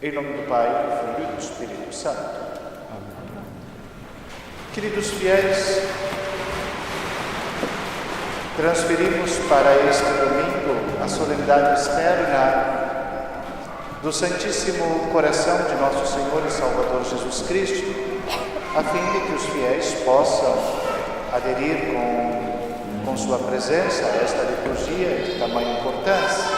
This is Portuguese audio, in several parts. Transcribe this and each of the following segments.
Em nome do Pai, do Filho e do Espírito Santo. Queridos fiéis, transferimos para este domingo a solenidade externa do Santíssimo Coração de Nosso Senhor e Salvador Jesus Cristo, a fim de que os fiéis possam aderir com sua presença a esta liturgia de tamanha importância.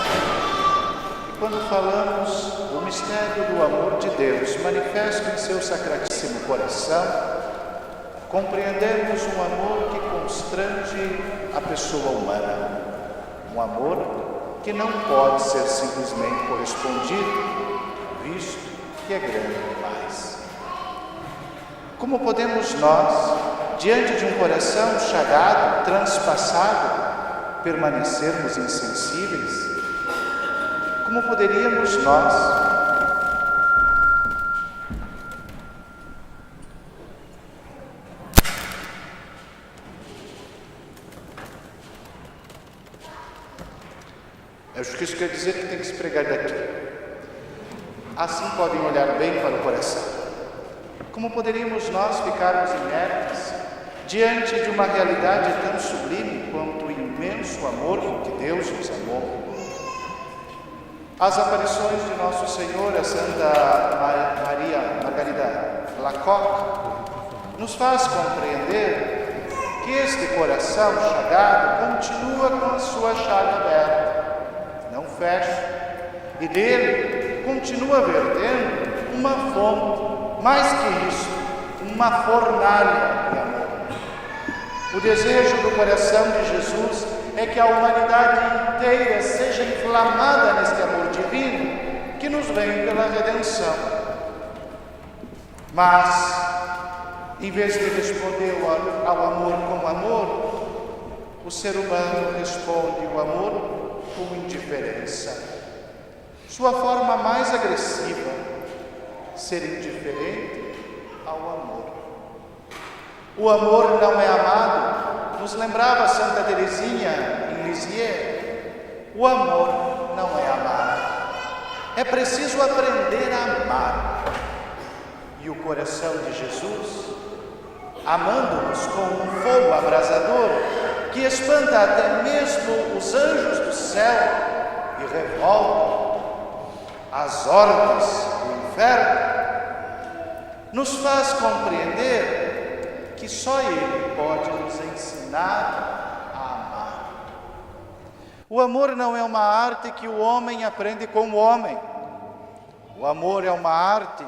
Quando falamos do mistério do amor de Deus manifesto em seu sacratíssimo coração, compreendemos um amor que constrange a pessoa humana, um amor que não pode ser simplesmente correspondido, visto que é grande demais. Como podemos nós, diante de um coração chagado, transpassado, permanecermos insensíveis? Como poderíamos nós acho que isso quer dizer que tem que se pregar daqui. Assim podem olhar bem para o coração. Como poderíamos nós ficarmos inertes diante de uma realidade tão sublime quanto o imenso amor com que Deus nos amou? As aparições de Nosso Senhor, a Santa Maria Margarida Alacoque, nos faz compreender que este coração chagado continua com a sua chaga aberta, não fecha, e dele continua vertendo uma fonte, mais que isso, uma fornalha de amor. O desejo do coração de Jesus é que a humanidade inteira seja inflamada neste amor divino que nos vem pela redenção. Mas, em vez de responder ao amor com amor, o ser humano responde o amor com indiferença. Sua forma mais agressiva, ser indiferente ao amor. O amor não é amado, nos lembrava Santa Teresinha em Lisieux. O amor não é amado. É preciso aprender a amar. E o coração de Jesus, amando-nos com um fogo abrasador, que espanta até mesmo os anjos do céu e revolta as hordas do inferno, nos faz compreender que só Ele pode nos ensinar a amar. O amor não é uma arte que o homem aprende com o homem. O amor é uma arte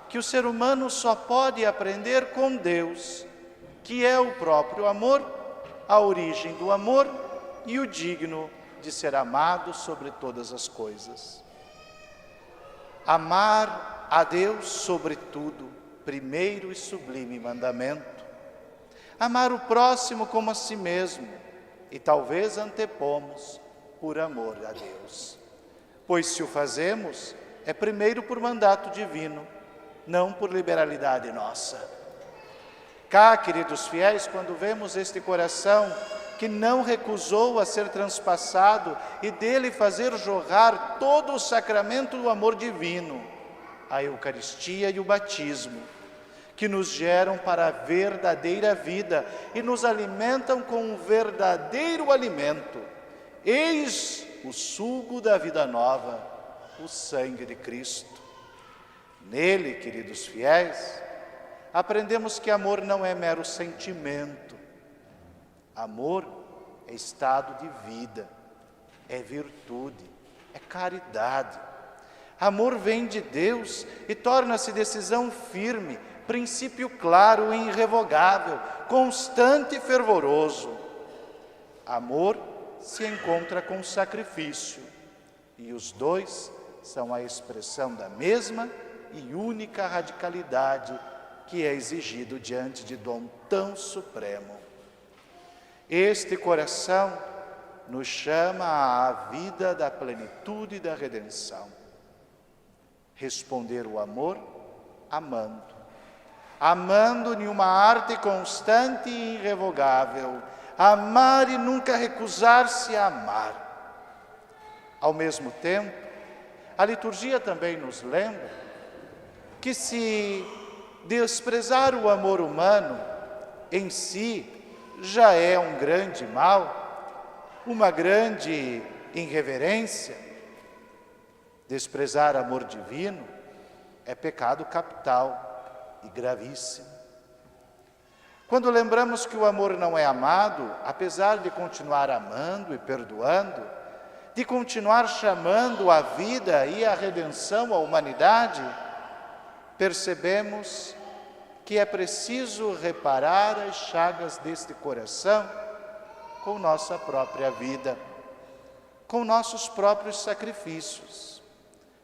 que o ser humano só pode aprender com Deus, que é o próprio amor, a origem do amor e o digno de ser amado sobre todas as coisas. Amar a Deus sobre tudo, primeiro e sublime mandamento. Amar o próximo como a si mesmo, e talvez antepomos por amor a Deus. Pois se o fazemos, é primeiro por mandato divino, não por liberalidade nossa. Cá, queridos fiéis, quando vemos este coração que não recusou a ser transpassado e dele fazer jorrar todo o sacramento do amor divino, a Eucaristia e o batismo, que nos geram para a verdadeira vida e nos alimentam com um verdadeiro alimento. Eis o sugo da vida nova, o sangue de Cristo. Nele, queridos fiéis, aprendemos que amor não é mero sentimento. Amor é estado de vida, é virtude, é caridade. Amor vem de Deus e torna-se decisão firme, princípio claro e irrevogável, constante e fervoroso. Amor se encontra com sacrifício, e os dois são a expressão da mesma e única radicalidade que é exigido diante de dom tão supremo. Este coração nos chama à vida da plenitude e da redenção. Responder o amor amando. Amando em uma arte constante e irrevogável. Amar e nunca recusar-se a amar. Ao mesmo tempo, a liturgia também nos lembra que se desprezar o amor humano em si já é um grande mal, uma grande irreverência, desprezar amor divino é pecado capital e gravíssimo. Quando lembramos que o amor não é amado, apesar de continuar amando e perdoando, de continuar chamando a vida e a redenção à humanidade, percebemos que é preciso reparar as chagas deste coração com nossa própria vida, com nossos próprios sacrifícios.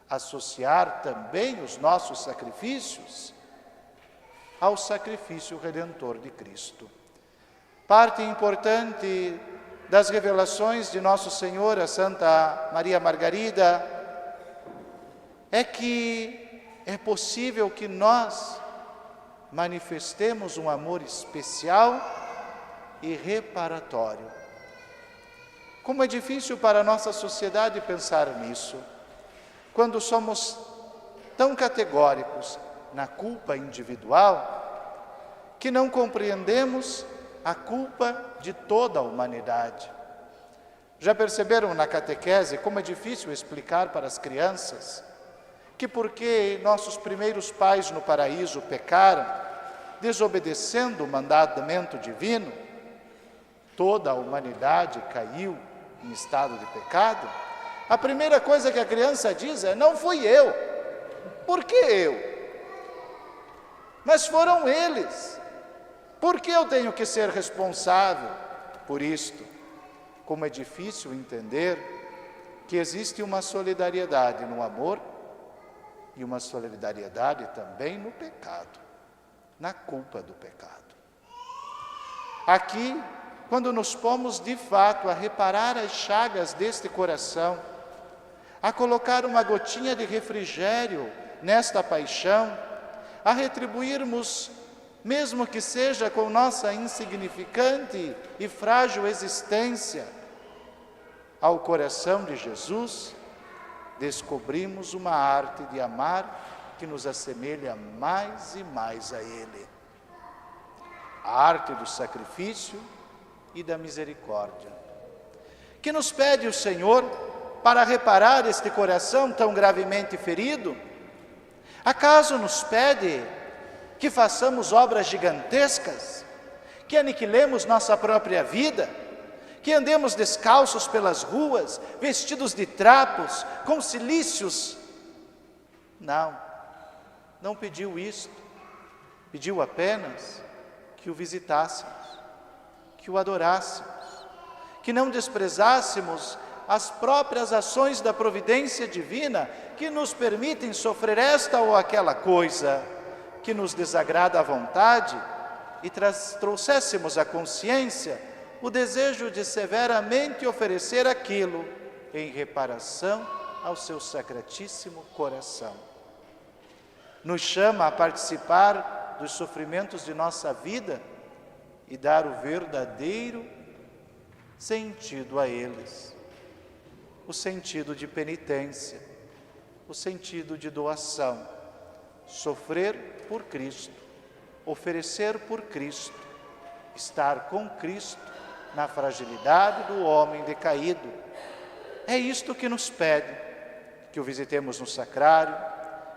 Associar também os nossos sacrifícios ao sacrifício redentor de Cristo. Parte importante das revelações de Nosso Senhor a Santa Maria Margarida é que é possível que nós manifestemos um amor especial e reparatório. Como é difícil para a nossa sociedade pensar nisso, quando somos tão categóricos na culpa individual, que não compreendemos a culpa de toda a humanidade. Já perceberam na catequese como é difícil explicar para as crianças que porque nossos primeiros pais no paraíso pecaram, desobedecendo o mandamento divino, toda a humanidade caiu em estado de pecado? A primeira coisa que a criança diz é: não fui eu. Por que eu? Mas foram eles. Por que eu tenho que ser responsável por isto? Como é difícil entender que existe uma solidariedade no amor e uma solidariedade também no pecado, na culpa do pecado. Aqui, quando nos pomos de fato a reparar as chagas deste coração, a colocar uma gotinha de refrigério nesta paixão, a retribuirmos, mesmo que seja com nossa insignificante e frágil existência, ao coração de Jesus, descobrimos uma arte de amar que nos assemelha mais e mais a Ele. A arte do sacrifício e da misericórdia. Que nos pede o Senhor para reparar este coração tão gravemente ferido? Acaso nos pede que façamos obras gigantescas, que aniquilemos nossa própria vida, que andemos descalços pelas ruas, vestidos de trapos, com cilícios? Não, não pediu isto. Pediu apenas que o visitássemos, que o adorássemos, que não desprezássemos as próprias ações da providência divina que nos permitem sofrer esta ou aquela coisa que nos desagrada à vontade e trouxéssemos à consciência o desejo de severamente oferecer aquilo em reparação ao seu sacratíssimo coração. Nos chama a participar dos sofrimentos de nossa vida e dar o verdadeiro sentido a eles. O sentido de penitência, o sentido de doação, sofrer por Cristo, oferecer por Cristo, estar com Cristo na fragilidade do homem decaído. É isto que nos pede, que o visitemos no sacrário,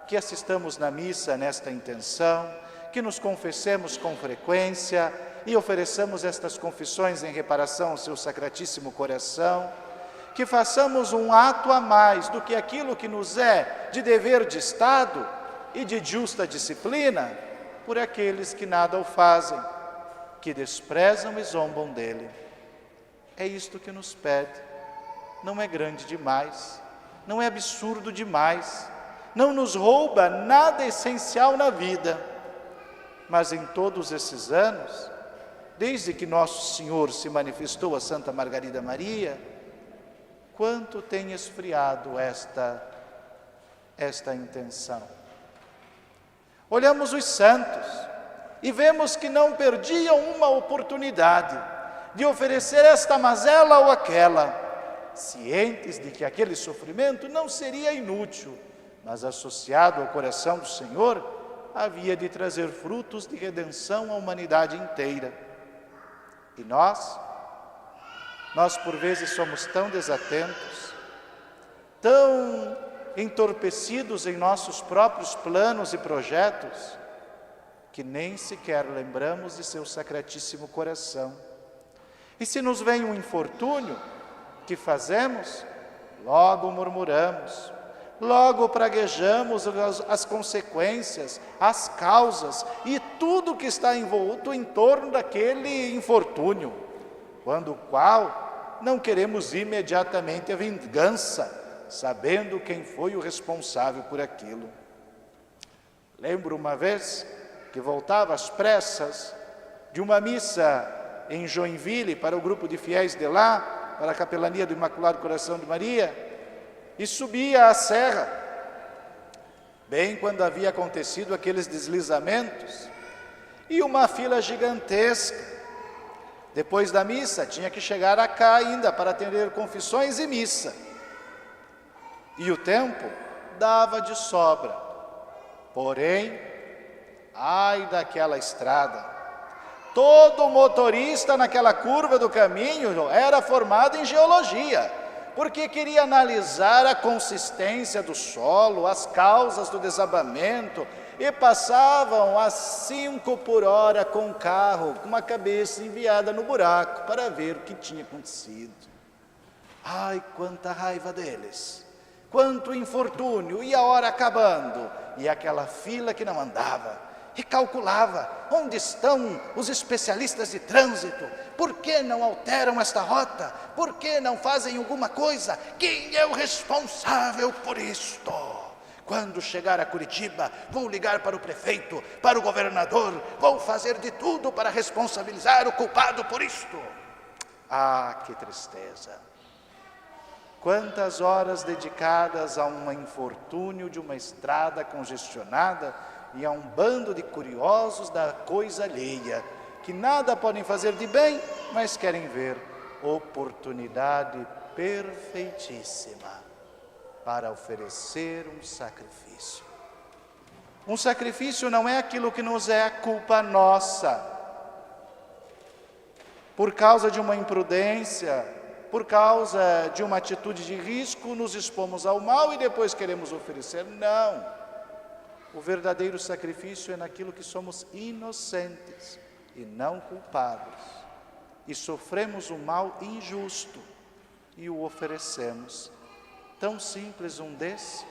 que assistamos na missa nesta intenção, que nos confessemos com frequência e ofereçamos estas confissões em reparação ao seu sacratíssimo coração, que façamos um ato a mais do que aquilo que nos é de dever de Estado e de justa disciplina por aqueles que nada o fazem, que desprezam e zombam dele. É isto que nos pede. Não é grande demais, não é absurdo demais, não nos rouba nada essencial na vida, mas em todos esses anos, desde que Nosso Senhor se manifestou a Santa Margarida Maria, quanto tem esfriado esta intenção. Olhamos os santos e vemos que não perdiam uma oportunidade de oferecer esta mazela ou aquela, cientes de que aquele sofrimento não seria inútil, mas associado ao coração do Senhor, havia de trazer frutos de redenção à humanidade inteira. E nós por vezes somos tão desatentos, tão entorpecidos em nossos próprios planos e projetos, que nem sequer lembramos de seu sacratíssimo coração. E se nos vem um infortúnio, o que fazemos? Logo murmuramos, logo praguejamos as consequências, as causas e tudo que está envolto em torno daquele infortúnio, quando o qual não queremos imediatamente a vingança, sabendo quem foi o responsável por aquilo. Lembro uma vez que voltava às pressas de uma missa em Joinville para o grupo de fiéis de lá, para a capelania do Imaculado Coração de Maria, e subia a serra, bem quando havia acontecido aqueles deslizamentos, e uma fila gigantesca. Depois da missa, tinha que chegar a cá ainda para atender confissões e missa. E o tempo dava de sobra. Porém, ai daquela estrada. Todo motorista naquela curva do caminho era formado em geologia, porque queria analisar a consistência do solo, as causas do desabamento, e passavam a 5 por hora com o carro, com uma cabeça enviada no buraco, para ver o que tinha acontecido. Ai, quanta raiva deles! Quanto infortúnio, e a hora acabando, e aquela fila que não andava, e calculava, onde estão os especialistas de trânsito? Por que não alteram esta rota? Por que não fazem alguma coisa? Quem é o responsável por isto? Quando chegar a Curitiba, vou ligar para o prefeito, para o governador, vou fazer de tudo para responsabilizar o culpado por isto. Ah, que tristeza! Quantas horas dedicadas a um infortúnio de uma estrada congestionada e a um bando de curiosos da coisa alheia, que nada podem fazer de bem, mas querem ver oportunidade perfeitíssima para oferecer um sacrifício. Um sacrifício não é aquilo que nos é culpa nossa, por causa de uma imprudência, por causa de uma atitude de risco, nos expomos ao mal e depois queremos oferecer. Não. O verdadeiro sacrifício é naquilo que somos inocentes e não culpados, e sofremos um mal injusto e o oferecemos. Tão simples um desse,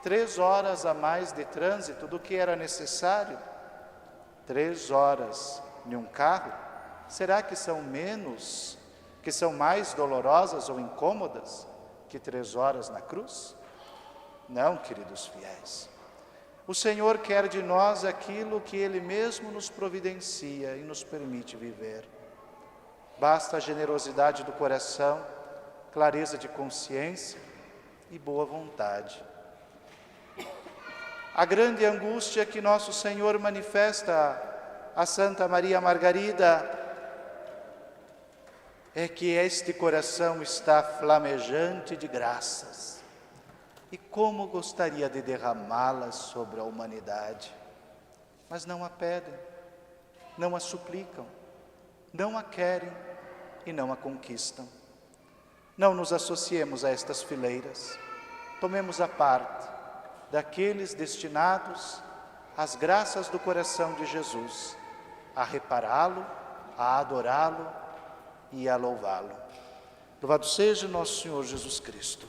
3 horas a mais de trânsito do que era necessário. 3 horas em um carro, será que são menos, que são mais dolorosas ou incômodas que 3 horas na cruz? Não, queridos fiéis. O Senhor quer de nós aquilo que Ele mesmo nos providencia e nos permite viver. Basta a generosidade do coração, clareza de consciência e boa vontade. A grande angústia que nosso Senhor manifesta a Santa Maria Margarida é que este coração está flamejante de graças, e como gostaria de derramá-las sobre a humanidade, mas não a pedem, não a suplicam, não a querem e não a conquistam. Não nos associemos a estas fileiras, tomemos a parte daqueles destinados às graças do coração de Jesus, a repará-lo, a adorá-lo e a louvá-lo. Louvado seja nosso Senhor Jesus Cristo.